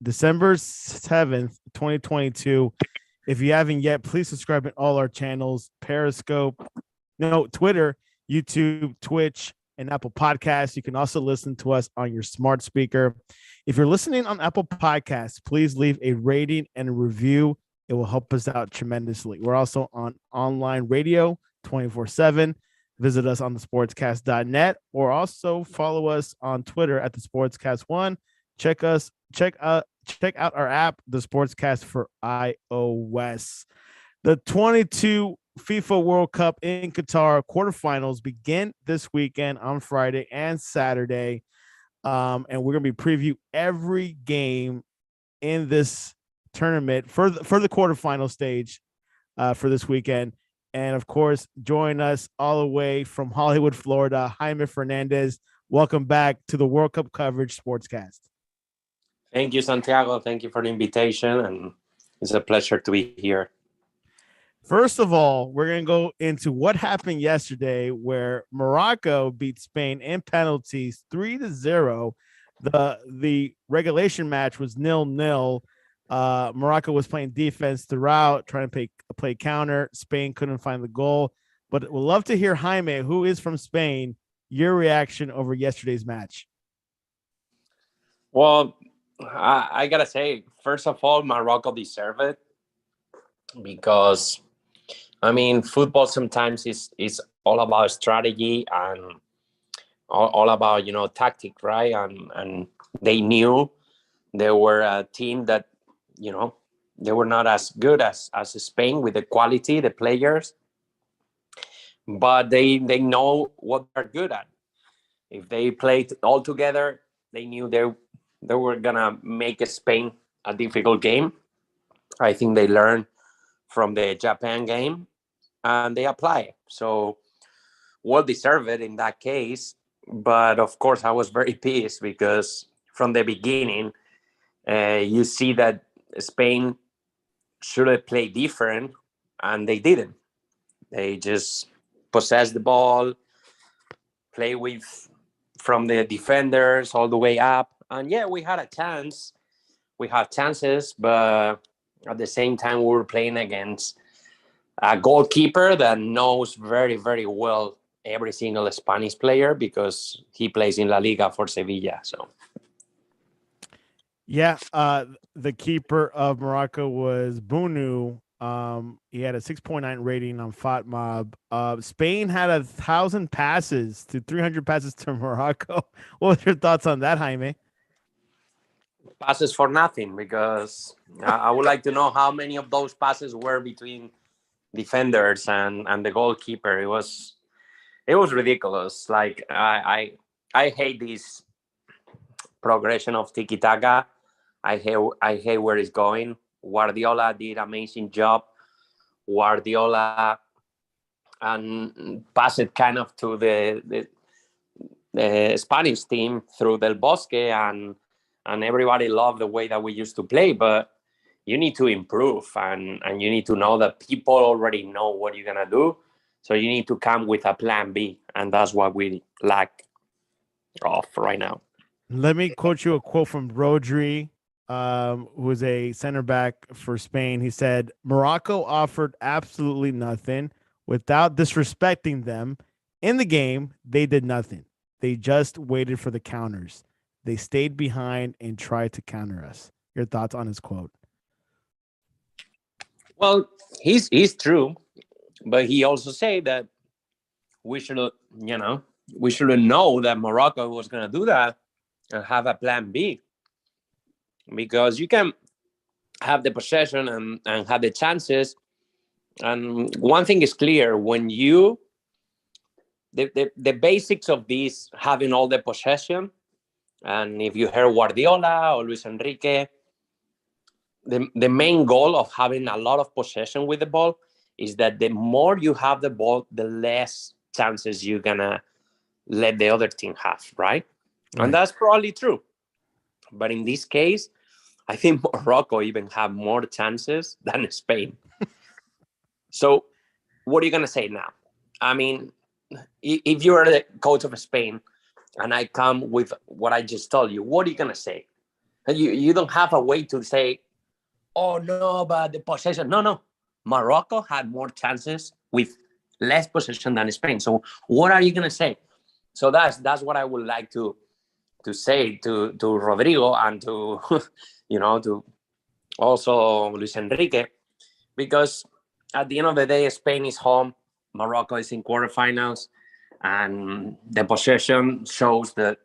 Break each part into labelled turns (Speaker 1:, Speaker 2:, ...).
Speaker 1: December 7th, 2022. If you haven't yet, please subscribe to all our channels, Periscope, no, Twitter, YouTube, Twitch, and Apple Podcasts. You can also listen to us on your smart speaker. If you're listening on Apple Podcasts, please leave a rating and a review. It will help us out tremendously. We're also on online radio 24/7. Visit us on the sportscast.net or also follow us on Twitter at the Sportscast1. Check out our app, the Sportscast for iOS. The 22 FIFA World Cup in Qatar quarterfinals begin this weekend on Friday and Saturday. And we're going to be preview every game in this tournament for the quarterfinal stage for this weekend. And of course, join us all the way from Hollywood, Florida, Jaime Fernandez. Welcome back to the World Cup coverage Sportscast.
Speaker 2: Thank you, Santiago. Thank you for the invitation, and it's a pleasure to be here.
Speaker 1: First of all, we're going to go into what happened yesterday where Morocco beat Spain in penalties 3-0. The regulation match was 0-0. Morocco was playing defense throughout, trying to play counter. Spain couldn't find the goal. But we'd love to hear, Jaime, who is from Spain, your reaction over yesterday's match.
Speaker 2: Well, I got to say, first of all, Morocco deserved it because, I mean, football sometimes is all about strategy and all about, tactic, right? And they knew they were a team that, they were not as good as Spain with the quality, the players, but they know what they're good at. If they played all together, they knew they were gonna make Spain a difficult game. I think they learned from the Japan game and they apply it. So well deserved in that case. But of course, I was very pissed because from the beginning, you see that Spain should have played different, and they didn't. They just possessed the ball, play with from the defenders all the way up. And yeah, we had a chance. We had chances, but at the same time, we were playing against a goalkeeper that knows very, very well every single Spanish player because he plays in La Liga for Sevilla. So,
Speaker 1: yeah, the keeper of Morocco was Bunu. He had a 6.9 rating on FotMob. Spain had 1,000 passes to 300 passes to Morocco. What were your thoughts on that, Jaime?
Speaker 2: Passes for nothing, because I would like to know how many of those passes were between defenders and the goalkeeper. It was ridiculous. Like I hate this progression of tiki-taka. I hate where it's going. Guardiola did amazing job. Guardiola and passed it kind of to the Spanish team through Del Bosque, and everybody loved the way that we used to play. But you need to improve, and you need to know that people already know what you're gonna do. So you need to come with a plan B, and that's what we lack of right now.
Speaker 1: Let me quote you a quote from Rodri, who is a center back for Spain. He said, Morocco offered absolutely nothing without disrespecting them. In the game, they did nothing. They just waited for the counters. They stayed behind and tried to counter us. Your thoughts on his quote?
Speaker 2: Well, he's true, but he also said that we should know that Morocco was going to do that and have a plan B. Because you can have the possession and have the chances. And one thing is clear, when the basics of this, having all the possession, and if you hear Guardiola or Luis Enrique, the main goal of having a lot of possession with the ball is that the more you have the ball, the less chances you're going to let the other team have, right? And that's probably true. But in this case, I think Morocco even have more chances than Spain. So what are you going to say now? I mean, if you are the coach of Spain and I come with what I just told you, what are you going to say? You don't have a way to say, oh no, but the possession. No. Morocco had more chances with less possession than Spain. So what are you gonna say? So that's what I would like to say to Rodrigo and to to also Luis Enrique, because at the end of the day, Spain is home, Morocco is in quarterfinals, and the possession shows that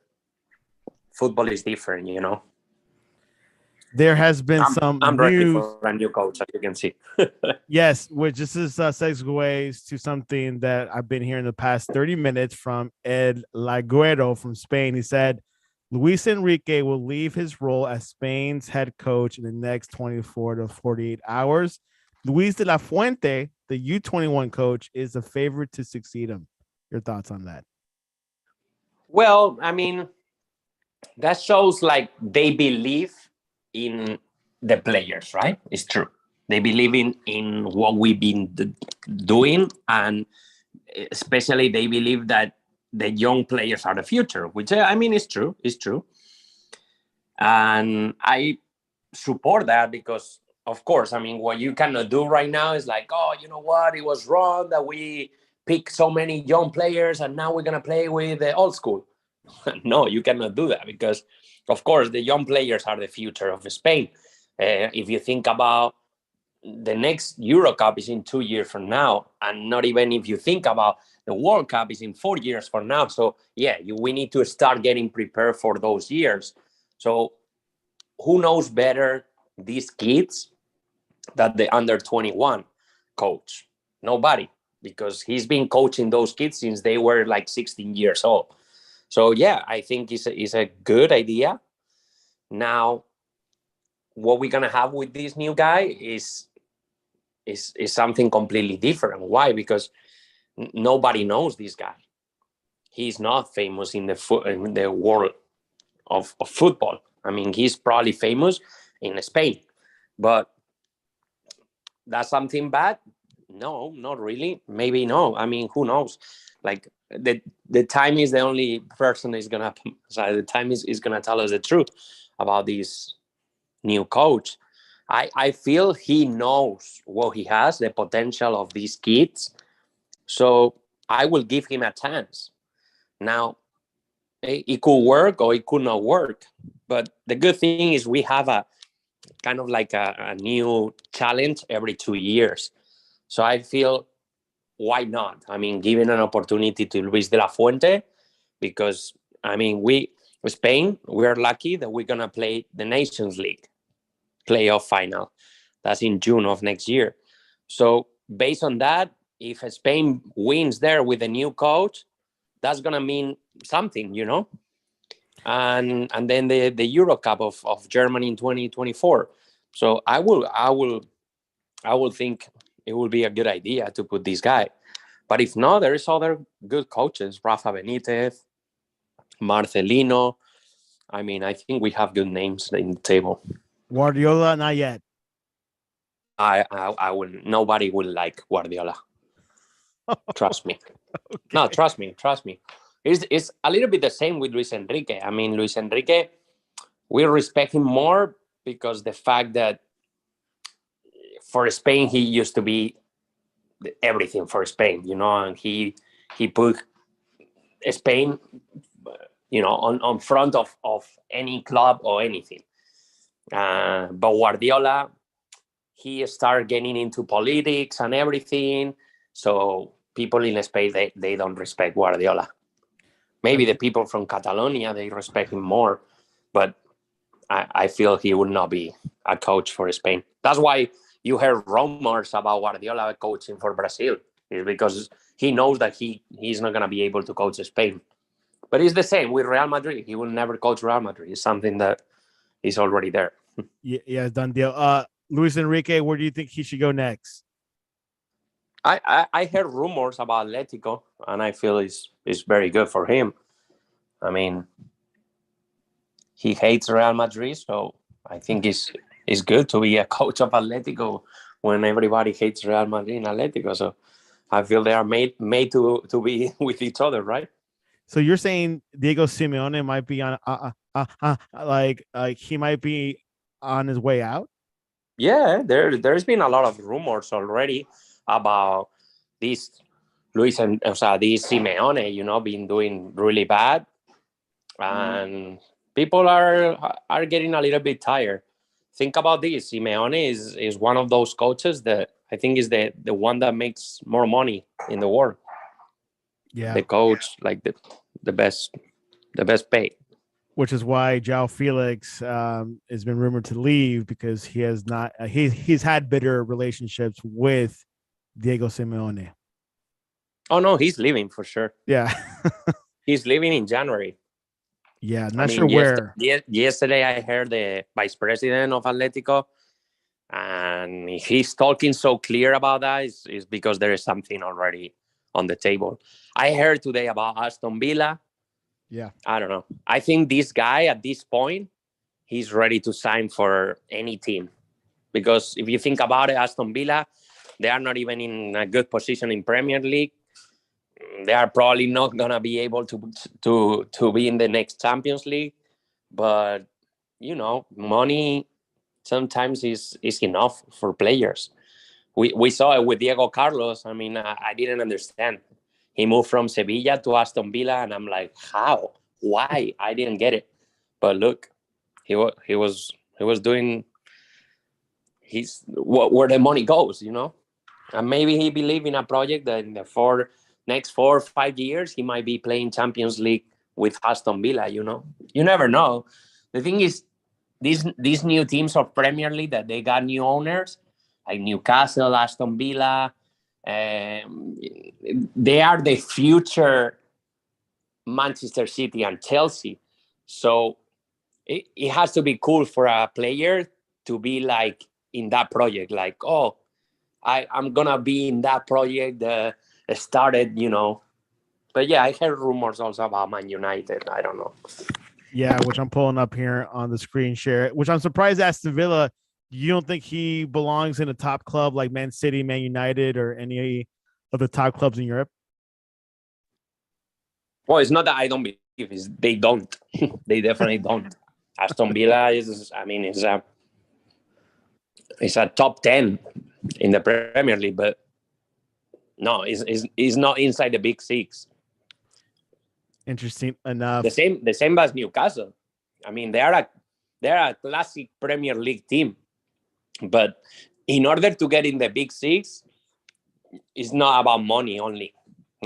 Speaker 2: football is different.
Speaker 1: There has been some
Speaker 2: I'm ready
Speaker 1: news.
Speaker 2: for a new coach, as you can see.
Speaker 1: Yes, which this is segues to something that I've been hearing the past 30 minutes from Ed Laguero from Spain. He said Luis Enrique will leave his role as Spain's head coach in the next 24 to 48 hours. Luis de la Fuente, the U21 coach, is the favorite to succeed him. Your thoughts on that?
Speaker 2: Well, I mean, that shows like they believe in the players, right? It's true. They believe in what we've been doing, and especially they believe that the young players are the future, which I mean is true. It's true. And I support that because, of course, I mean, what you cannot do right now is like, oh, you know what? It was wrong that we picked so many young players and now we're going to play with the old school. No, you cannot do that because, of course, the young players are the future of Spain. If you think about the next Euro Cup is in 2 years from now, and not even if you think about the World Cup is in 4 years from now. So, yeah, we need to start getting prepared for those years. So, who knows better these kids than the under 21 coach? Nobody, because he's been coaching those kids since they were like 16 years old. So, yeah, I think it's a good idea. Now, what we're going to have with this new guy is something completely different. Why? Because nobody knows this guy. He's not famous in the world of football. I mean, he's probably famous in Spain, but that's something bad? No, not really. Maybe no. I mean, who knows? Like the time is the only person is gonna. Sorry, the time is gonna tell us the truth about this new coach. I feel he knows what he has, the potential of these kids. So I will give him a chance. Now, it could work or it could not work. But the good thing is we have a kind of like a new challenge every 2 years. So I feel, why not? I mean, giving an opportunity to Luis de la Fuente, because, I mean, Spain, we're lucky that we're going to play the Nations League playoff final. That's in June of next year. So based on that, if Spain wins there with a new coach, that's going to mean something. And then the Euro Cup of Germany in 2024. So I will think it will be a good idea to put this guy. But if not, there is other good coaches, Rafa Benitez, Marcelino. I mean, I think we have good names in the table.
Speaker 1: Guardiola, not yet.
Speaker 2: I will. Nobody will like Guardiola. Trust me.
Speaker 1: Okay.
Speaker 2: No, trust me. It's a little bit the same with Luis Enrique. I mean, Luis Enrique, we respect him more because the fact that for Spain he used to be everything for Spain, and he put Spain, on front of any club or anything. But Guardiola, he started getting into politics and everything. So people in Spain, they don't respect Guardiola. Maybe the people from Catalonia, they respect him more. But I feel he will not be a coach for Spain. That's why you heard rumors about Guardiola coaching for Brazil. It's because he knows that he's not going to be able to coach Spain. But it's the same with Real Madrid. He will never coach Real Madrid. It's something that is already there.
Speaker 1: Yeah, done deal. Luis Enrique, where do you think he should go next?
Speaker 2: I heard rumors about Atletico, and I feel it's very good for him. I mean, he hates Real Madrid, so I think it's good to be a coach of Atletico when everybody hates Real Madrid and Atletico. So I feel they are made to be with each other, right?
Speaker 1: So you're saying Diego Simeone might be on Like he might be on his way out.
Speaker 2: Yeah, there's been a lot of rumors already about this this Simeone, been doing really bad, and people are getting a little bit tired. Think about this: Simeone is one of those coaches that I think is the one that makes more money in the world.
Speaker 1: Yeah,
Speaker 2: The coach, like the best pay.
Speaker 1: which is why João Felix has been rumored to leave because he has not. He's had bitter relationships with Diego Simeone.
Speaker 2: Oh no, he's leaving for sure.
Speaker 1: Yeah,
Speaker 2: He's leaving in January.
Speaker 1: yeah.
Speaker 2: I
Speaker 1: Not sure
Speaker 2: mean,
Speaker 1: where.
Speaker 2: yesterday I heard the vice president of Atletico, and if he's talking so clear about that, is because there is something already on the table. I heard today about Aston Villa.
Speaker 1: Yeah,
Speaker 2: I don't know. I think this guy at this point, he's ready to sign for any team. Because if you think about it, Aston Villa, they are not even in a good position in Premier League. They are probably not gonna be able to be in the next Champions League. But money sometimes is enough for players. We saw it with Diego Carlos. I mean, I didn't understand. He moved from Sevilla to Aston Villa, and I'm like, how? Why? I didn't get it. But look, he was doing his where the money goes. And maybe he believe in a project that in the next 4 or 5 years he might be playing Champions League with Aston Villa. You never know. The thing is, these new teams of Premier League that they got new owners like Newcastle, Aston Villa. They are the future Manchester City and Chelsea. So it has to be cool for a player to be like in that project. Like, oh, I'm gonna be in that project that started. But yeah, I heard rumors also about Man United. I don't know.
Speaker 1: yeah. Which I'm pulling up here on the screen share. Which I'm surprised Aston Villa. You don't think he belongs in a top club like Man City, Man United, or any of the top clubs in Europe?
Speaker 2: Well, it's not that I don't believe; it's they don't. They definitely don't. Aston Villa is, I mean, it's a top 10 in the Premier League, but no, it's not inside the big six.
Speaker 1: Interesting
Speaker 2: The
Speaker 1: enough.
Speaker 2: same the same as Newcastle. I mean, they're a classic Premier League team, but in order to get in the big six, it's not about money only.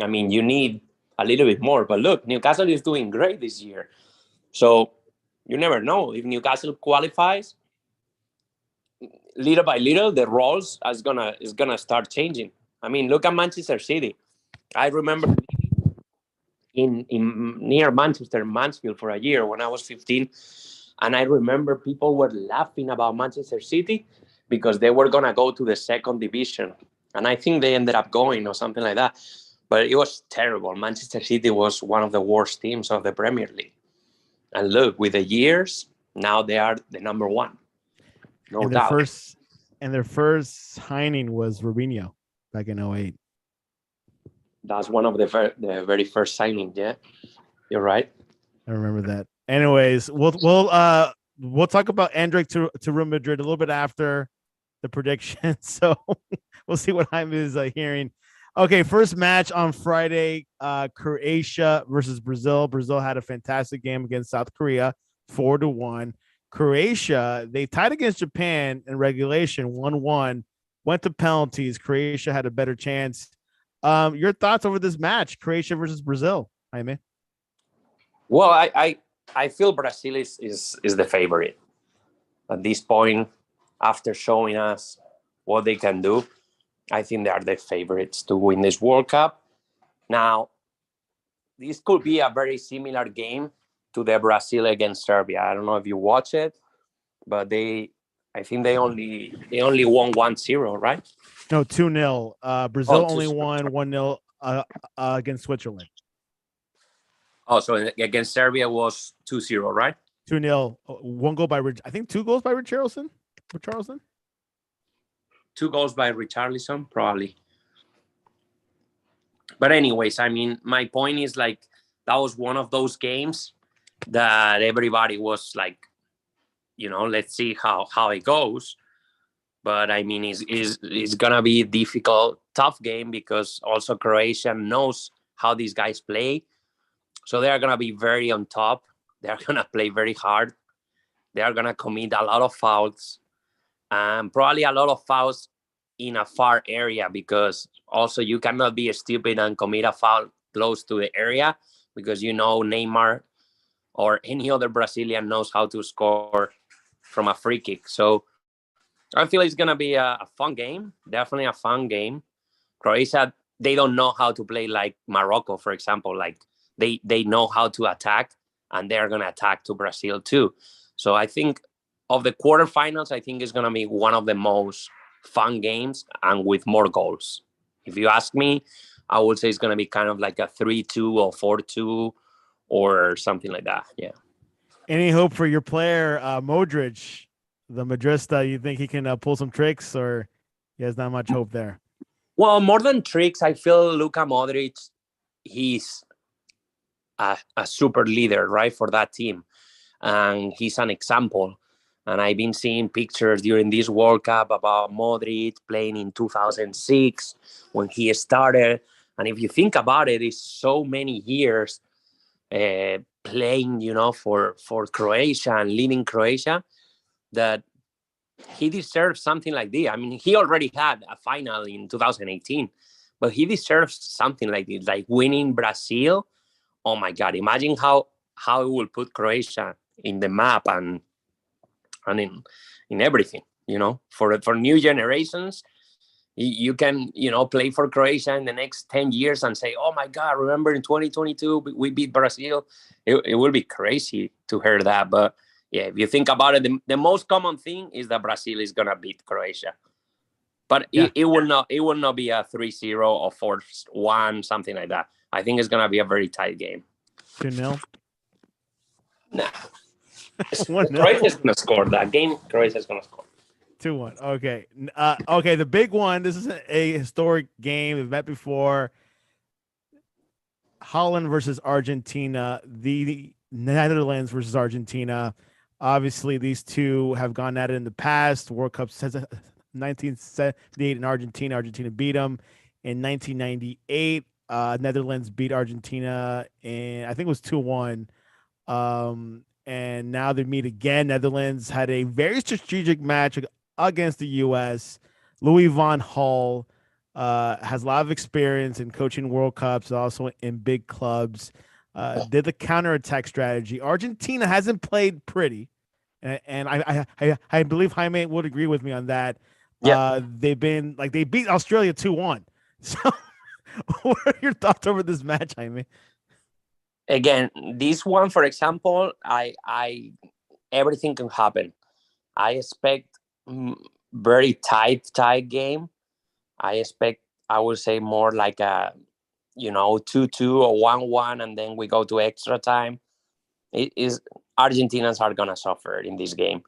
Speaker 2: I mean, you need a little bit more. But look, Newcastle is doing great this year, so you never know if Newcastle qualifies. Little by little, the roles is gonna start changing. I mean, look at Manchester City. I remember in near Manchester, Mansfield for a year when I was 15, and I remember people were laughing about Manchester City because they were gonna go to the second division, and I think they ended up going or something like that. But it was terrible. Manchester City was one of the worst teams of the Premier League, and look, with the years, now they are the number one, no
Speaker 1: And their
Speaker 2: doubt.
Speaker 1: first and their first signing was Robinho back in '08.
Speaker 2: That's one of the very first signings. Yeah, you're right.
Speaker 1: I remember that. Anyways, we'll talk about Endrick to Real Madrid a little bit after the prediction. So we'll see what Jaime is hearing. Okay, first match on Friday, Croatia versus Brazil. Brazil had a fantastic game against South Korea, 4-1. Croatia, they tied against Japan in regulation, 1-1. Went to penalties. Croatia had a better chance. Your thoughts over this match, Croatia versus Brazil, Jaime?
Speaker 2: Well, I feel Brazil is the favorite at this point. After showing us what they can do, I think they are the favorites to win this World Cup. Now, this could be a very similar game to the Brazil against Serbia. I don't know if you watch it, but I think they only won 1-0, right?
Speaker 1: No, 2-0.
Speaker 2: Oh,
Speaker 1: Brazil only won 1-0 against Switzerland.
Speaker 2: Oh, so against Serbia was 2-0, right?
Speaker 1: 2-0. One goal by I think two goals by Richarlison. Richarlison.
Speaker 2: 2 goals by Richarlison, probably. But anyways, I mean, my point is like that was one of those games that everybody was like, let's see how it goes. But I mean, it's gonna be a difficult, tough game because also Croatia knows how these guys play, so they are gonna be very on top. They are gonna play very hard. They are gonna commit a lot of fouls, and probably a lot of fouls in a far area, because also you cannot be stupid and commit a foul close to the area, because Neymar or any other Brazilian knows how to score from a free kick. So I feel it's going to be a fun game, definitely a fun game. Croatia, they don't know how to play like Morocco, for example. Like they know how to attack, and they're going to attack to Brazil too. So I think of the quarterfinals, I think it's going to be one of the most fun games and with more goals. If you ask me, I would say it's going to be kind of like a 3-2 or 4-2 or something like that. Yeah.
Speaker 1: Any hope for your player, Modric, the Madrista? You think he can pull some tricks, or he has not much hope there?
Speaker 2: Well, more than tricks, I feel Luka Modric, he's a super leader, right, for that team. And he's an example. And I've been seeing pictures during this World Cup about Modric playing in 2006 when he started. And if you think about it, it's so many years playing, for Croatia and leading Croatia, that he deserves something like this. I mean, he already had a final in 2018, but he deserves something like this, like winning Brazil. Oh my God! Imagine how it will put Croatia in the map and in everything. For new generations, you can play for Croatia in the next 10 years and say, oh my God, remember in 2022 we beat Brazil. It will be crazy to hear that. But yeah, if you think about it, the most common thing is that Brazil is gonna beat Croatia. But it will not be a 3-0 or 4-1, something like that. I think it's gonna be a very tight game.
Speaker 1: 2-0?
Speaker 2: Nah. Croatia is gonna score that game. Croatia is gonna score.
Speaker 1: 2-1. Okay. Okay. The big one. This is a historic game. We've met before. Holland versus Argentina. The Netherlands versus Argentina. Obviously, these two have gone at it in the past. World Cup 1978 in Argentina. Argentina beat them. In 1998, Netherlands beat Argentina, and I think it was 2-1. And now they meet again. Netherlands had a very strategic match against the U.S. Louis van Gaal has a lot of experience in coaching World Cups, also in big clubs. Did the counterattack strategy. Argentina hasn't played pretty, and I believe Jaime would agree with me on that. Yeah. They beat Australia 2-1. So, what are your thoughts over this match, Jaime?
Speaker 2: Again, this one, for example, I everything can happen. I expect very tight game. I would say more like a 2-2 or 1-1, and then we go to extra time. Argentinians are gonna suffer in this game,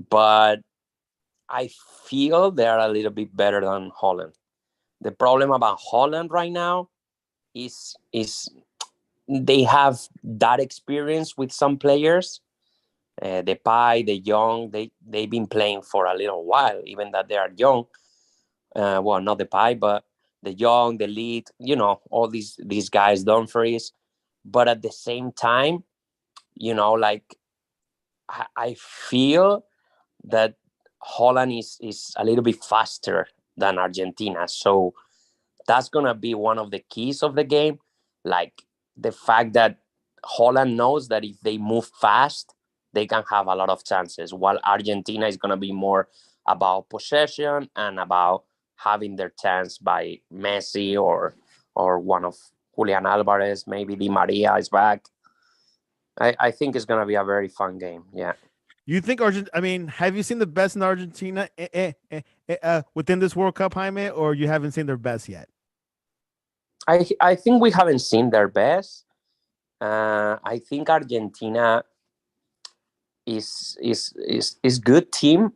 Speaker 2: but I feel they're a little bit better than Holland. The problem about Holland right now is they have that experience with some players. Depay, De Jong, they've been playing for a little while, even that they are young. Well, not Depay, but De Jong, the lead, all these guys, Dumfries. But at the same time, I feel that Holland is a little bit faster than Argentina. So that's going to be one of the keys of the game. Like the fact that Holland knows that if they move fast, they can have a lot of chances, while Argentina is going to be more about possession and about having their chance by Messi or one of Julian Alvarez, maybe Di Maria is back. I think it's going to be a very fun game. Yeah.
Speaker 1: You think have you seen the best in Argentina within this World Cup, Jaime, or you haven't seen their best yet?
Speaker 2: I think we haven't seen their best. I think Argentina is good team,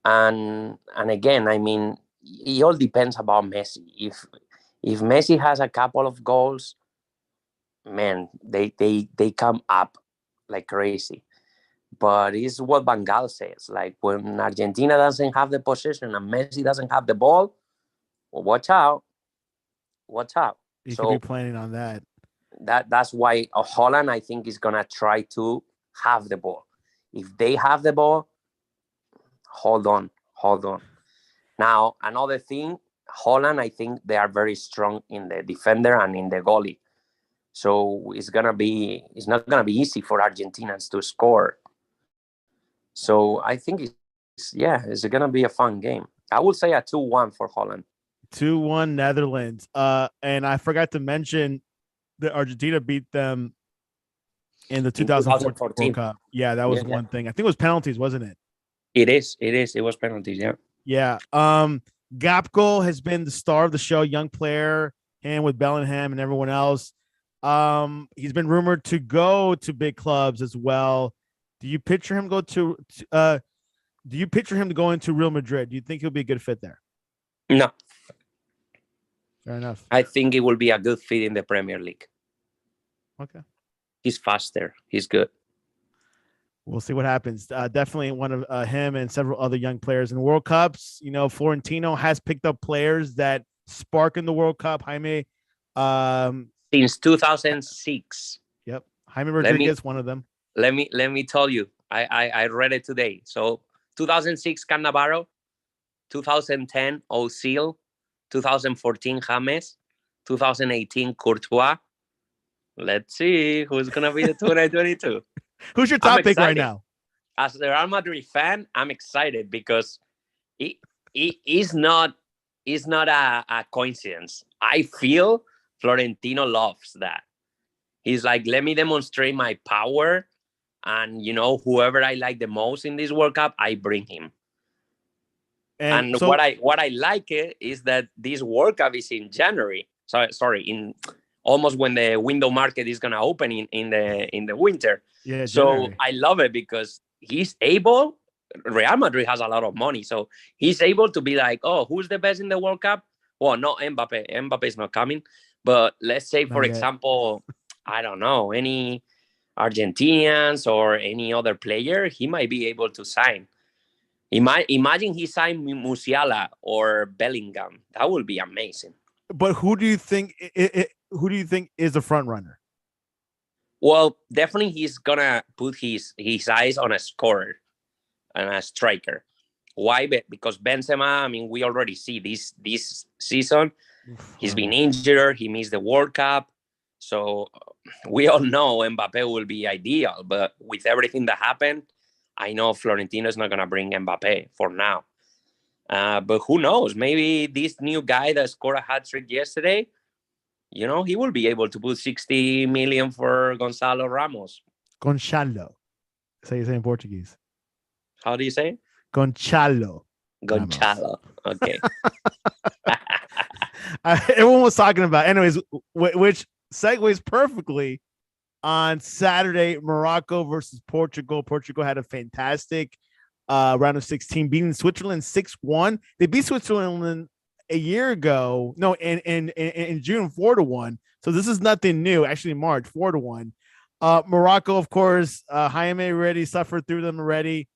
Speaker 2: and again, I mean, it all depends about Messi. If Messi has a couple of goals, man, they come up like crazy. But it's what Van Gaal says. Like when Argentina doesn't have the possession and Messi doesn't have the ball, well, watch out. Watch out.
Speaker 1: You could be
Speaker 2: So
Speaker 1: planning on that.
Speaker 2: that's why Holland, I think, is gonna try to have the ball. If they have the ball, hold on. Now, another thing, Holland, I think they are very strong in the defender and in the goalie. So it's not gonna be easy for Argentinians to score. So I think it's gonna be a fun game. I would say a 2-1 for Holland.
Speaker 1: 2-1 Netherlands. And I forgot to mention that Argentina beat them in the 2014 World Cup. Yeah, that was one thing. I think it was penalties, wasn't it?
Speaker 2: It is. It was penalties, yeah.
Speaker 1: Yeah. Gapko has been the star of the show, young player, and with Bellingham and everyone else. He's been rumored to go to big clubs as well. Do you picture him to go into Real Madrid? Do you think he'll be a good fit there?
Speaker 2: No.
Speaker 1: Fair enough.
Speaker 2: I think it will be a good fit in the Premier League.
Speaker 1: Okay.
Speaker 2: He's faster. He's good.
Speaker 1: We'll see what happens. Definitely one of him and several other young players in World Cups. You know, Florentino has picked up players that spark in the World Cup. Jaime.
Speaker 2: Since 2006.
Speaker 1: Yep. Jaime Rodriguez, one of them.
Speaker 2: Let me tell you. I read it today. So 2006 Cannavaro, 2010 Ozil, 2014 James, 2018 Courtois. Let's see who's gonna be the 2022.
Speaker 1: Who's your top pick right now?
Speaker 2: As a Real Madrid fan, I'm excited because it is not a coincidence. I feel Florentino loves that. He's like, let me demonstrate my power, and whoever I like the most in this World Cup, I bring him. And so, what I like it is that this World Cup is in January. In almost when the window market is gonna open in the winter.
Speaker 1: Yeah.
Speaker 2: So
Speaker 1: January.
Speaker 2: I love it because he's able. Real Madrid has a lot of money, so he's able to be like, oh, who's the best in the World Cup? Well, not Mbappe. Mbappe is not coming. But let's say, for example, I don't know, any Argentinians or any other player, he might be able to sign. Imagine he signed Musiala or Bellingham. That would be amazing.
Speaker 1: But who do you think? Who do you think is the front runner?
Speaker 2: Well, definitely he's gonna put his eyes on a scorer and a striker. Why? Because Benzema, I mean, we already see this season. He's been injured. He missed the World Cup. So we all know Mbappe will be ideal. But with everything that happened, I know Florentino is not going to bring Mbappe for now. But who knows? Maybe this new guy that scored a hat-trick yesterday, he will be able to put 60 million for Gonzalo Ramos.
Speaker 1: Gonçalo. That's how you say in Portuguese.
Speaker 2: How do you say it?
Speaker 1: Gonçalo.
Speaker 2: Okay.
Speaker 1: Everyone was talking about, anyways, which segues perfectly on Saturday, Morocco versus Portugal. Portugal had a fantastic round of 16, beating Switzerland 6-1. They beat Switzerland a year ago. No, in June 4-1. So this is nothing new. Actually, March 4-1. Morocco, of course, Jaime already suffered through them already.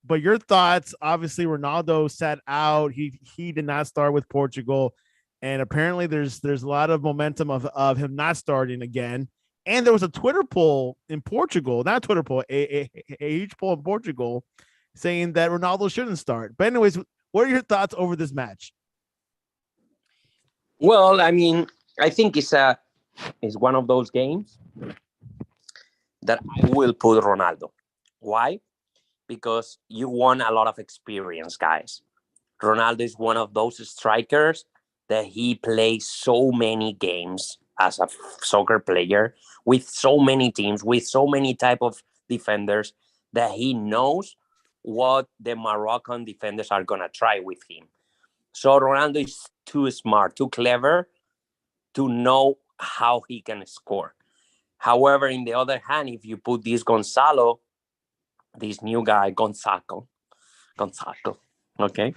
Speaker 1: But your thoughts? Obviously, Ronaldo sat out. He did not start with Portugal, and apparently there's a lot of momentum of him not starting again. And there was a Twitter poll in Portugal, not a Twitter poll, a huge poll in Portugal saying that Ronaldo shouldn't start. But anyways, what are your thoughts over this match?
Speaker 2: Well, I mean, I think it's one of those games that I will put Ronaldo. Why? Because you want a lot of experience, guys. Ronaldo is one of those strikers that he plays so many games as a soccer player with so many teams, with so many type of defenders that he knows what the Moroccan defenders are going to try with him. So Ronaldo is too smart, too clever to know how he can score. However, in the other hand, if you put this Gonzalo, this new guy, Gonzalo, okay?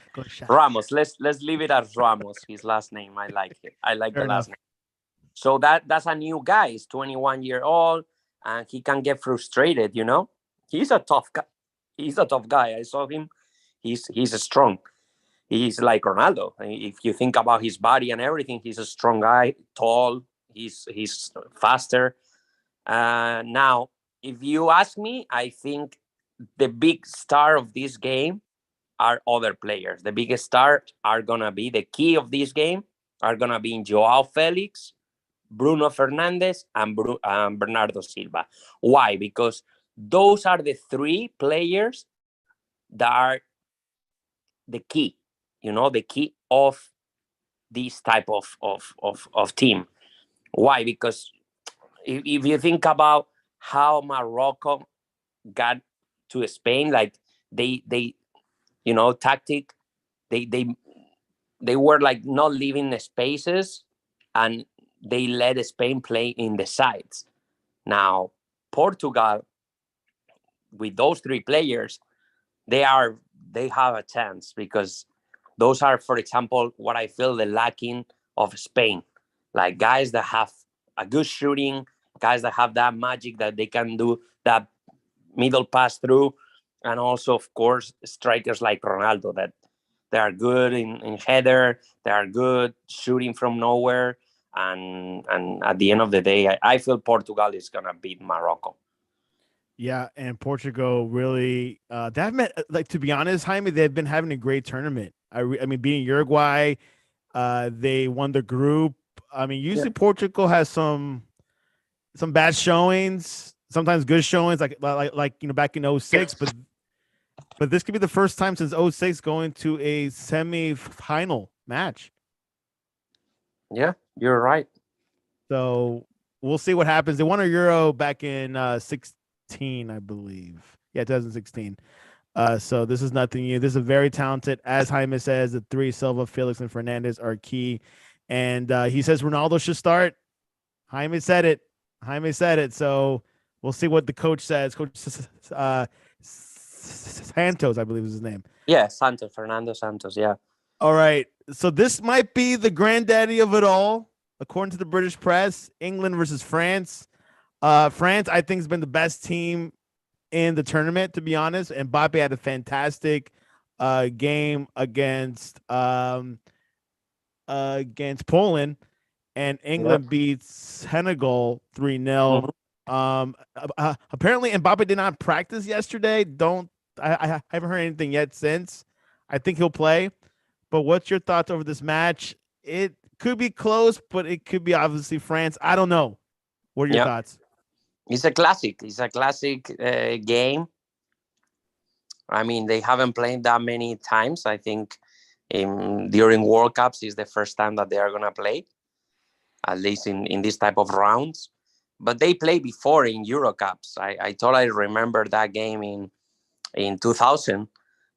Speaker 2: Ramos, let's leave it as Ramos, his last name. I like it. I like the last name. So that's a new guy. He's 21 years old. and he can get frustrated. He's a tough guy. He's a tough guy. I saw him. He's strong. He's like Ronaldo. If you think about his body and everything, he's a strong guy, tall. He's faster. Now, if you ask me, I think the big star of this game are other players. The biggest stars are gonna be the key of this game are gonna be in Joao Felix, Bruno Fernandez, and Bernardo Silva. Why? Because those are the three players that are the key. The key of this type of team. Why? Because if you think about how Morocco got to Spain, like they tactic, they they they were like not leaving the spaces, and they let Spain play in the sides. Now Portugal, with those three players, they have a chance, because those are, for example, what I feel the lacking of Spain, like guys that have a good shooting, guys that have that magic that they can do that middle pass through, and also, of course, strikers like Ronaldo that they are good in header, they are good shooting from nowhere, and at the end of the day, I feel Portugal is gonna beat Morocco.
Speaker 1: Yeah, and Portugal really that meant, like, to be honest, Jaime, they've been having a great tournament. I mean, beating Uruguay, they won the group. I mean,
Speaker 2: Yeah.
Speaker 1: usually Portugal has some bad showings, sometimes good showings, like back in '06, but this could be the first time since '06 going to a semi-final match.
Speaker 2: Yeah, you're right.
Speaker 1: So we'll see what happens. They won a Euro back in 16, I believe. Yeah, 2016. So this is nothing new. This is a very talented, as Jaime says, the three, Silva, Felix, and Fernandez, are key. And he says Ronaldo should start. Jaime said it. Jaime said it. So we'll see what the coach says. Coach Santos, I believe is his name.
Speaker 2: Yeah, Fernando Santos. Yeah.
Speaker 1: All right. So this might be the granddaddy of it all, according to the British press. England versus France. France, I think, has been the best team in the tournament, to be honest. And Mbappe had a fantastic game against Poland, and England beats Senegal 3-0. Apparently Mbappe did not practice yesterday. I haven't heard anything yet since. I think he'll play. But what's your thoughts over this match? It could be close, but it could be obviously France. I don't know. What are your thoughts?
Speaker 2: It's a classic. It's a classic game. I mean, they haven't played that many times. I think during World Cups is the first time that they are going to play, at least in this type of rounds. But they played before in Euro Cups. I totally remember that game in 2000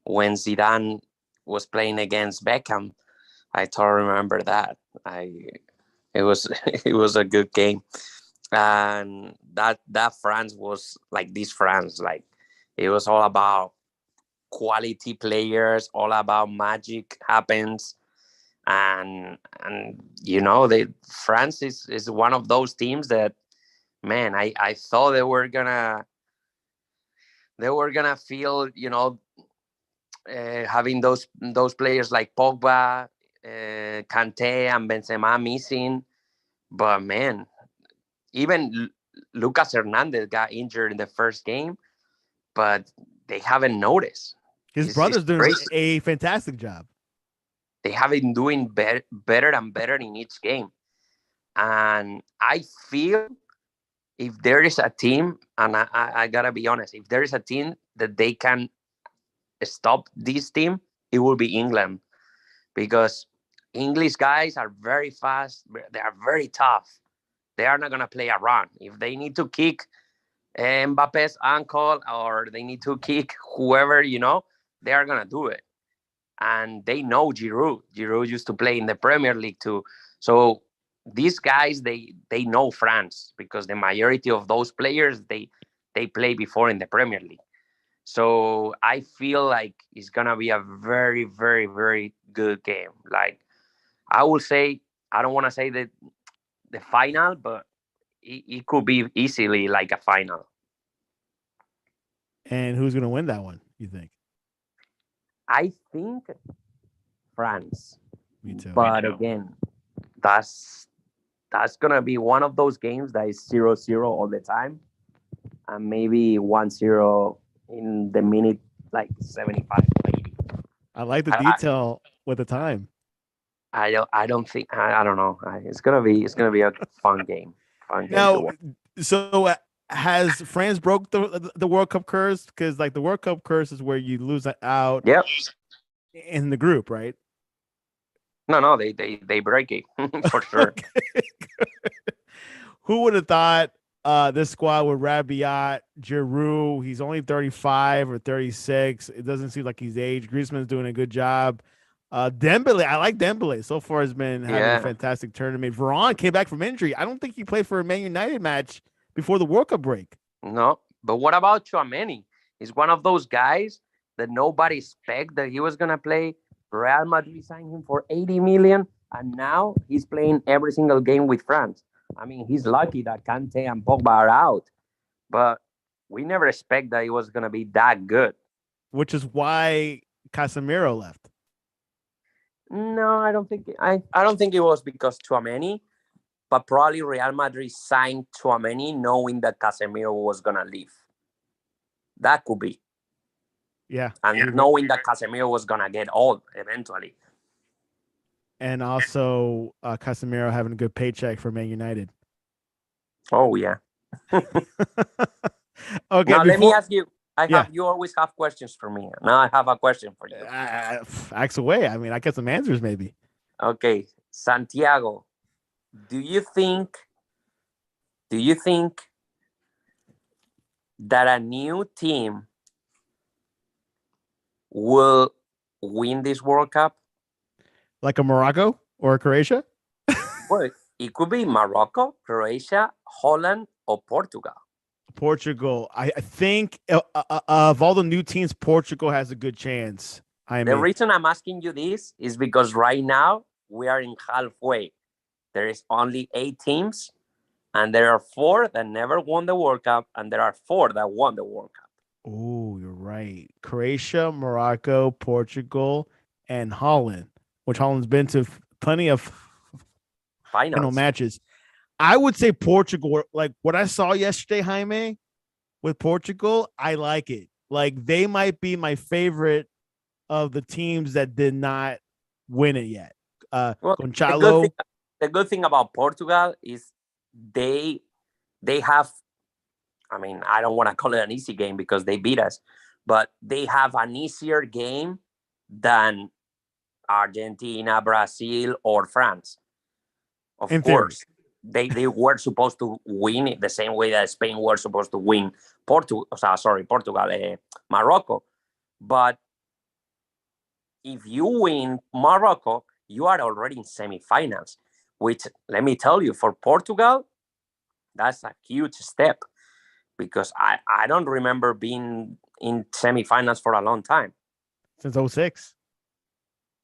Speaker 2: when Zidane was playing against Beckham. I totally remember that. It was it was a good game, and that France was like this France. Like, it was all about quality players, all about magic happens, and France is one of those teams that, man, I thought they were gonna feel, having those players like Pogba, Kante, and Benzema missing. But man, even Lucas Hernandez got injured in the first game, but they haven't noticed.
Speaker 1: His
Speaker 2: It's
Speaker 1: brother's doing
Speaker 2: crazy.
Speaker 1: a fantastic job.
Speaker 2: They have been doing better and better in each game. And I feel, if there is a team, and I gotta be honest, if there is a team that they can stop this team, it will be England, because English guys are very fast. They are very tough. They are not gonna play around. If they need to kick Mbappe's ankle, or they need to kick whoever, they are gonna do it. And they know Giroud. Giroud used to play in the Premier League too. So these guys, they know France, because the majority of those players, they play before in the Premier League. So I feel like it's gonna be a very, very, very good game. Like, I will say, I don't want to say that the final, but it could be easily like a final.
Speaker 1: And who's going to win that one, you think?
Speaker 2: I think France.
Speaker 1: Me too.
Speaker 2: But again, that's gonna be one of those games that is 0-0 all the time, and maybe 1-0 in the minute like 75 or 80.
Speaker 1: I like the detail with the time.
Speaker 2: I don't think I don't know. It's gonna be a fun game.
Speaker 1: Now, so has France broke the World Cup curse? Because like the World Cup curse is where you lose out.
Speaker 2: Yep.
Speaker 1: In the group, right?
Speaker 2: No, they break it for sure.
Speaker 1: Who would have thought this squad with Rabiot, Giroud? He's only 35 or 36. It doesn't seem like he's aged. Griezmann's doing a good job. Dembele, I like Dembele. So far has been having a fantastic tournament. Varane came back from injury. I don't think he played for a Man United match before the World Cup break.
Speaker 2: No, but what about Tchouaméni? He's one of those guys that nobody expected that he was gonna play. Real Madrid signed him for 80 million, and now he's playing every single game with France. I mean, he's lucky that Kante and Pogba are out, but we never expect that he was gonna be that good.
Speaker 1: Which is why Casemiro left.
Speaker 2: No, I don't think it was because Tchouaméni, but probably Real Madrid signed Tchouaméni knowing that Casemiro was gonna leave. That could be.
Speaker 1: Yeah.
Speaker 2: And knowing that Casemiro was going to get old eventually.
Speaker 1: And also Casemiro having a good paycheck for Man United.
Speaker 2: Oh, yeah.
Speaker 1: Okay.
Speaker 2: Now, let me ask you. You always have questions for me. Now I have a question for you.
Speaker 1: Ask away. I mean, I get some answers maybe.
Speaker 2: Okay. Santiago, do you think that a new team will win this World Cup?
Speaker 1: Like a Morocco or a Croatia?
Speaker 2: Well, it could be Morocco, Croatia, Holland, or Portugal.
Speaker 1: Portugal. I think of all the new teams, Portugal has a good chance.
Speaker 2: The reason I'm asking you this is because right now we are in halfway. There is only 8 teams, and there are 4 that never won the World Cup, and there are 4 that won the World Cup.
Speaker 1: Oh, you're right. Croatia, Morocco, Portugal, and Holland, which Holland's been to plenty of final matches. I would say Portugal, like what I saw yesterday, Jaime, with Portugal, I like it. Like they might be my favorite of the teams that did not win it yet. Gonçalo.
Speaker 2: The good thing about Portugal is they have, I mean, I don't want to call it an easy game because they beat us, but they have an easier game than Argentina, Brazil, or France. Of course, they were supposed to win it the same way that Spain were supposed to win Portugal, Morocco. But if you win Morocco, you are already in semifinals, which, let me tell you, for Portugal, that's a huge step. Because I don't remember being in semifinals for a long time.
Speaker 1: Since 06.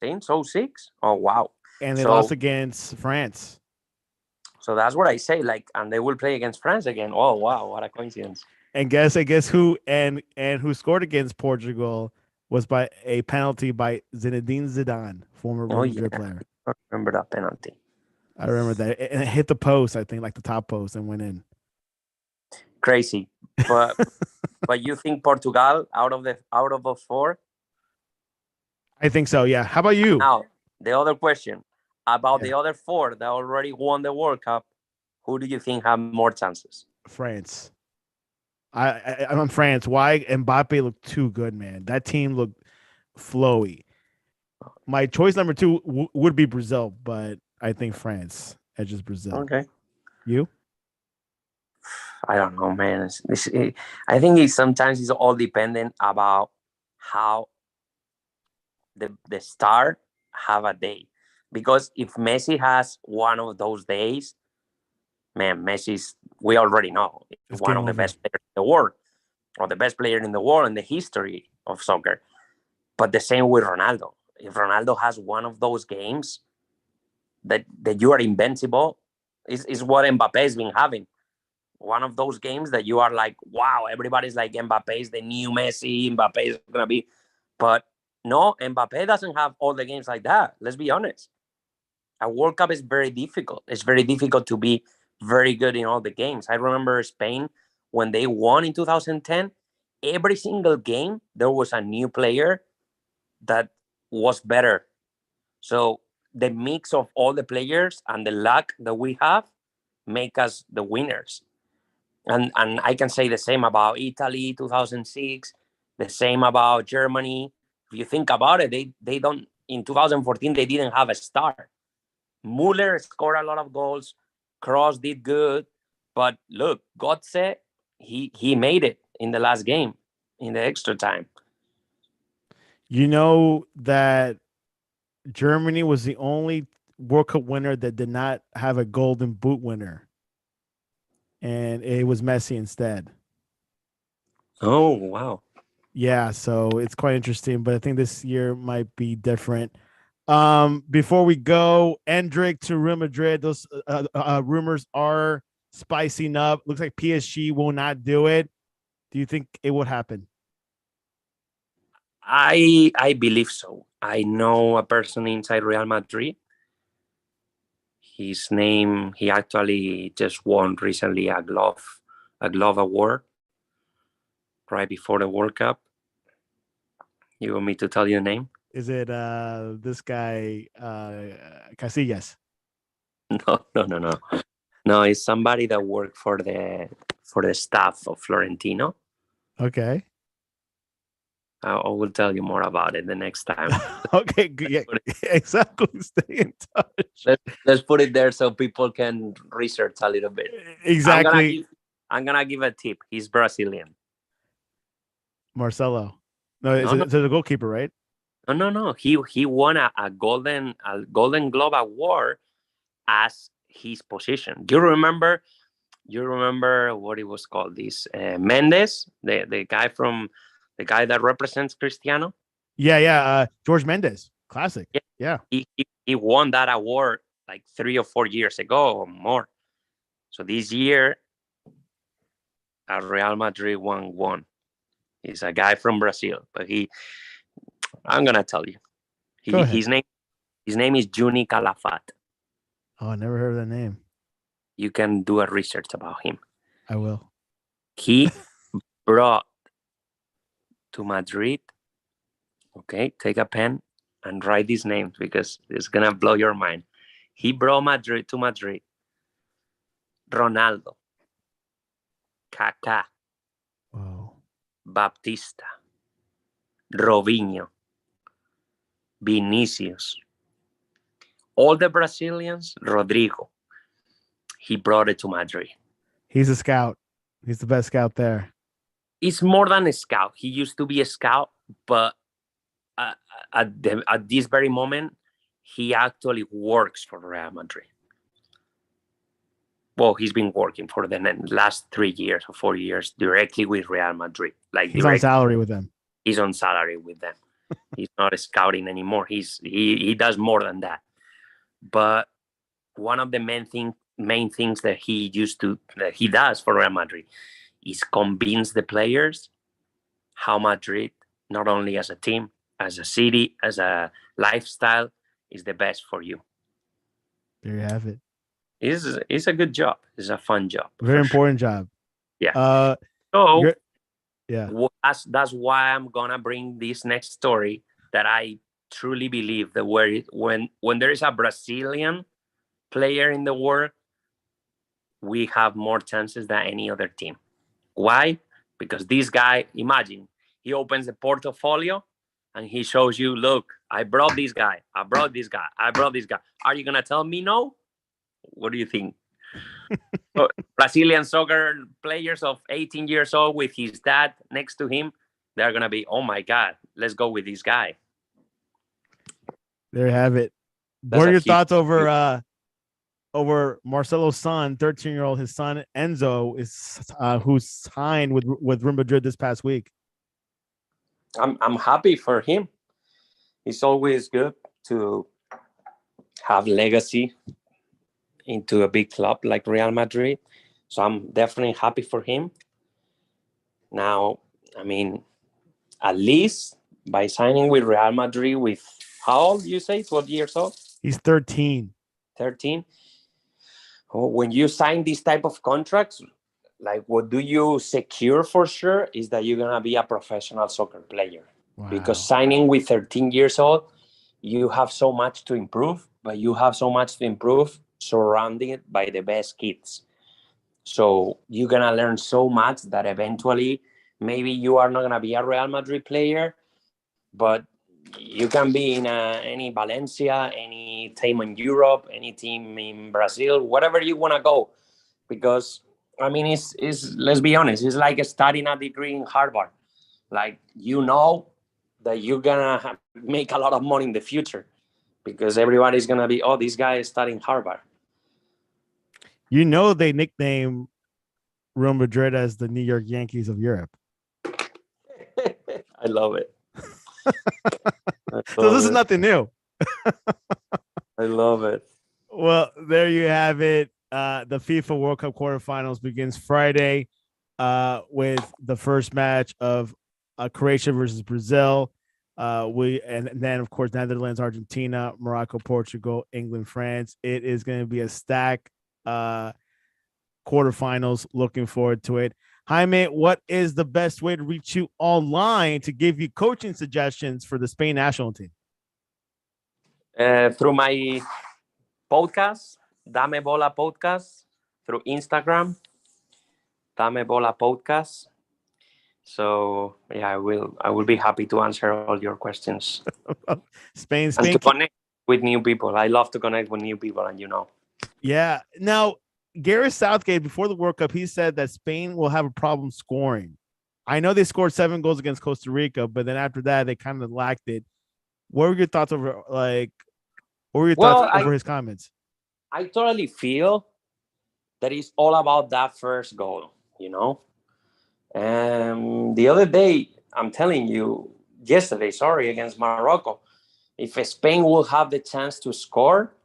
Speaker 2: Since 06? Oh, wow.
Speaker 1: And they lost against France.
Speaker 2: So that's what I say. Like, and they will play against France again. Oh, wow. What a coincidence.
Speaker 1: And guess who who scored against Portugal was by a penalty by Zinedine Zidane, former Real Madrid player.
Speaker 2: I remember that penalty.
Speaker 1: I remember that. And it hit the post, I think, like the top post, and went in.
Speaker 2: Crazy, but you think Portugal out of those 4?
Speaker 1: I think so. Yeah. How about you?
Speaker 2: Now the other question about the other 4 that already won the World Cup. Who do you think have more chances?
Speaker 1: France. I'm on France. Why? Mbappe looked too good, man. That team looked flowy. My choice number 2 would be Brazil, but I think France edges Brazil.
Speaker 2: Okay.
Speaker 1: You?
Speaker 2: I don't know, man. I think sometimes it's all dependent about how the star have a day. Because if Messi has one of those days, man, we already know, it's one of the best players in the world, or the best player in the world in the history of soccer. But the same with Ronaldo. If Ronaldo has one of those games that you are invincible, is what Mbappe has been having. one of those games that you are like, wow, everybody's like, Mbappe is the new Messi, Mbappe is going to be. But no, Mbappe doesn't have all the games like that. Let's be honest. A World Cup is very difficult. It's very difficult to be very good in all the games. I remember Spain, when they won in 2010, every single game, there was a new player that was better. So the mix of all the players and the luck that we have make us the winners. And I can say the same about Italy 2006, the same about Germany. If you think about it, they don't, in 2014 they didn't have a star. Muller scored a lot of goals, Kroos did good, but look, Götze, he made it in the last game in the extra time.
Speaker 1: You know that Germany was the only World Cup winner that did not have a Golden Boot winner, and it was Messi instead.
Speaker 2: Oh, wow.
Speaker 1: Yeah, so it's quite interesting, but I think this year might be different. Before we go, Endrick to Real Madrid, those rumors are spicing up. Looks like PSG will not do it. Do you think it would happen?
Speaker 2: I believe so. I know a person inside Real Madrid. His name, he actually just won recently a glove award right before the World Cup. You want me to tell you the name?
Speaker 1: Is it this guy Casillas?
Speaker 2: No. No, it's somebody that worked for the staff of Florentino.
Speaker 1: Okay.
Speaker 2: I will tell you more about it the next time.
Speaker 1: Okay, good. Yeah, exactly. Stay in touch.
Speaker 2: Let's put it there so people can research a little bit.
Speaker 1: Exactly.
Speaker 2: I'm gonna give a tip. He's Brazilian.
Speaker 1: Marcelo. No, it's a goalkeeper, right?
Speaker 2: No. He won a Golden Globe award as his position. Do you remember? You remember what it was called? This Mendes, the guy that represents Cristiano.
Speaker 1: Yeah. George Mendes, classic. Yeah.
Speaker 2: He won that award like 3 or 4 years ago or more. So this year, Real Madrid won. He's a guy from Brazil, but I'm gonna tell you,
Speaker 1: Go ahead.
Speaker 2: his name is Juni Calafat.
Speaker 1: Oh, I never heard of that name.
Speaker 2: You can do a research about him.
Speaker 1: I will.
Speaker 2: He brought to Madrid. Okay, take a pen and write these names because it's gonna blow your mind. He brought to Madrid. Ronaldo, Kaká,
Speaker 1: Wow.
Speaker 2: Baptista, Robinho, Vinicius, all the Brazilians, Rodrigo. He brought it to Madrid.
Speaker 1: He's a scout. He's the best scout there.
Speaker 2: He's more than a scout. He used to be a scout, but at this very moment, he actually works for Real Madrid. Well, he's been working for the last 3 years or 4 years directly with Real Madrid. Like
Speaker 1: he's on salary with them.
Speaker 2: He's on salary with them. He's not scouting anymore. He does more than that. But one of the main things that he does for Real Madrid is convince the players how Madrid, not only as a team, as a city, as a lifestyle, is the best for you.
Speaker 1: There you have it.
Speaker 2: It's a good job. It's a fun job.
Speaker 1: Very important job.
Speaker 2: Yeah.
Speaker 1: Yeah.
Speaker 2: That's why I'm gonna bring this next story that I truly believe that when there is a Brazilian player in the world, we have more chances than any other team. Why? Because this guy, imagine, he opens the portfolio and he shows you, look, I brought this guy. Are you gonna tell me no? What do you think? Brazilian soccer players of 18 years old with his dad next to him, they're going to be, oh my God, let's go with this guy.
Speaker 1: There you have it. What are your thoughts over Marcelo's son, 13-year-old, his son Enzo, is who's signed with Real Madrid this past week?
Speaker 2: I'm happy for him. It's always good to have legacy into a big club like Real Madrid. So I'm definitely happy for him. Now, I mean, at least by signing with Real Madrid with how old you say? 12 years old?
Speaker 1: He's 13.
Speaker 2: 13. When you sign this type of contracts, like what do you secure for sure is that you're going to be a professional soccer player.
Speaker 1: Wow.
Speaker 2: Because signing with 13 years old, you have so much to improve, but you have so much to improve surrounded by the best kids. So you're going to learn so much that eventually maybe you are not going to be a Real Madrid player, but you can be in any Valencia, any team in Europe, any team in Brazil, whatever you want to go. Because, I mean, it's let's be honest, it's like studying a degree in Harvard. Like, you know that you're going to make a lot of money in the future because everybody's going to be, oh, this guy is studying Harvard.
Speaker 1: You know they nickname Real Madrid as the New York Yankees of Europe.
Speaker 2: I love it.
Speaker 1: So this is nothing new.
Speaker 2: I love it.
Speaker 1: Well, there you have it. The FIFA World Cup quarterfinals begins Friday with the first match of Croatia versus Brazil. And then, of course, Netherlands, Argentina, Morocco, Portugal, England, France. It is going to be a stack quarterfinals. Looking forward to it. Jaime, what is the best way to reach you online to give you coaching suggestions for the Spain national team?
Speaker 2: Through my podcast, Dame Bola Podcast, through Instagram, Dame Bola Podcast. So yeah, I will be happy to answer all your questions.
Speaker 1: Spain,
Speaker 2: and to connect with new people. I love to connect with new people, and
Speaker 1: Yeah. Now, Gareth Southgate, before the World Cup, he said that Spain will have a problem scoring. I know they scored 7 goals against Costa Rica, but then after that, they kind of lacked it. What were your thoughts over his comments?
Speaker 2: I totally feel that it's all about that first goal, The other day, I'm telling you, yesterday, against Morocco, if Spain will have the chance to score,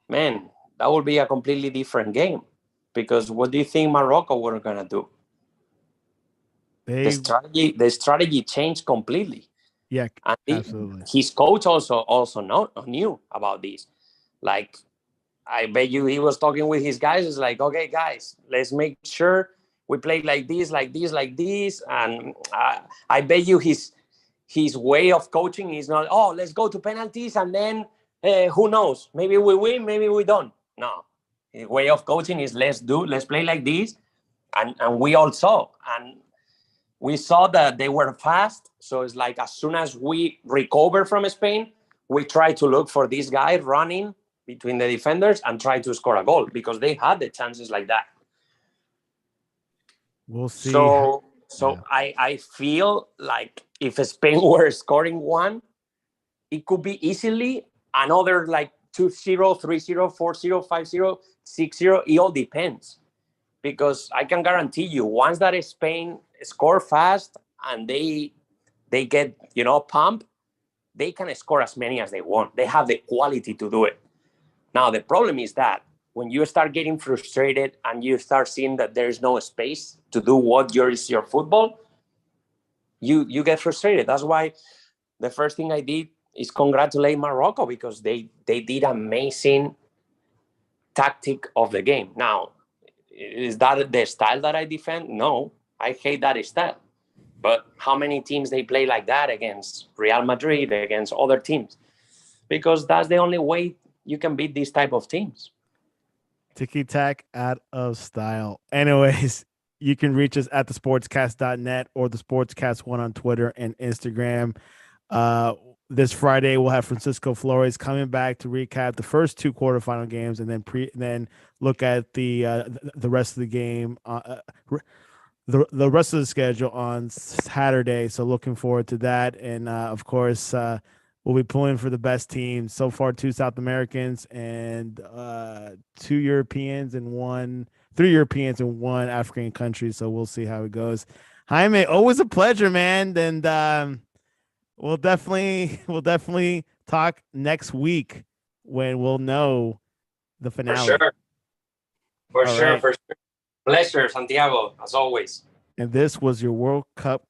Speaker 2: man, that would be a completely different game. Because what do you think Morocco were going to do? The strategy changed completely.
Speaker 1: Yeah,
Speaker 2: and
Speaker 1: absolutely.
Speaker 2: His coach also knew about this. Like, I bet you he was talking with his guys. It's like, okay, guys, let's make sure we play like this. And I bet you his way of coaching is not, oh, let's go to penalties and then who knows? Maybe we win, maybe we don't. No. His way of coaching is let's play like this. And we all saw. And we saw that they were fast. So it's like as soon as we recover from Spain, we try to look for this guy running between the defenders and try to score a goal because they had the chances like that.
Speaker 1: We'll see.
Speaker 2: So I feel like if Spain were scoring one, it could be easily another like 2-0, 3-0, 4-0, 5-0, 6-0. It all depends. Because I can guarantee you, once that Spain score fast and they get, pumped, they can score as many as they want. They have the quality to do it. Now, the problem is that when you start getting frustrated and you start seeing that there is no space to do what is your football, you get frustrated. That's why the first thing I did is congratulate Morocco because they did amazing tactic of the game. Now, is that the style that I defend? No, I hate that style. But how many teams they play like that against Real Madrid, against other teams? Because that's the only way you can beat these type of teams.
Speaker 1: Tiki-tack out of style. Anyways, you can reach us at thesportscast.net or the Sportscast1 on Twitter and Instagram. This Friday, we'll have Francisco Flores coming back to recap the first 2 quarterfinal games and then look at the rest of the game, the rest of the schedule on Saturday. So looking forward to that. And of course, we'll be pulling for the best teams. So far, 2 South Americans and 3 Europeans and 1 African country. So we'll see how it goes. Jaime, always a pleasure, man. And we'll definitely talk next week when we'll know the finale.
Speaker 2: For sure. Pleasure, Santiago, as always.
Speaker 1: And this was your World Cup